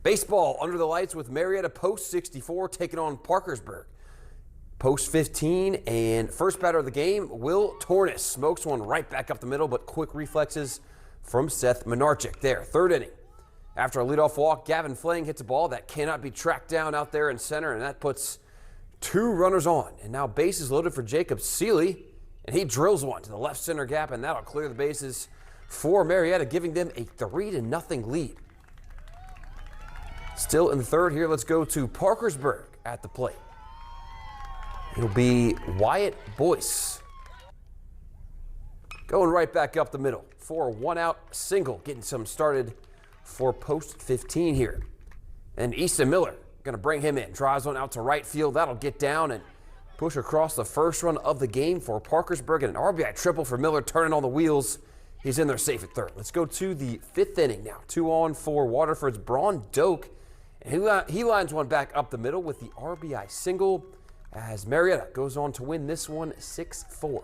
Baseball under the lights with Marietta Post 64 taking on Parkersburg. Post 15, and first batter of the game, Will Tornis smokes one right back up the middle, but quick reflexes from Seth Menarchik there. Third inning. After a leadoff walk, Gavin Flang hits a ball that cannot be tracked down out there in center, and that puts two runners on. And now bases loaded for Jacob Sealey, and he drills one to the left center gap, and that'll clear the bases for Marietta, giving them a 3-0 lead. Still in the third here, let's go to Parkersburg at the plate. It'll be Wyatt Boyce. Going right back up the middle for a one-out single, getting some started for Post 15 here. And Easton Miller going to bring him in. Drives one out to right field. That'll get down and push across the first run of the game for Parkersburg. And an RBI triple for Miller, turning on the wheels. He's in there safe at third. Let's go to the fifth inning now. 2 on for Waterford's Braun Doak. And he lines one back up the middle with the RBI single as Marietta goes on to win this one 6-4.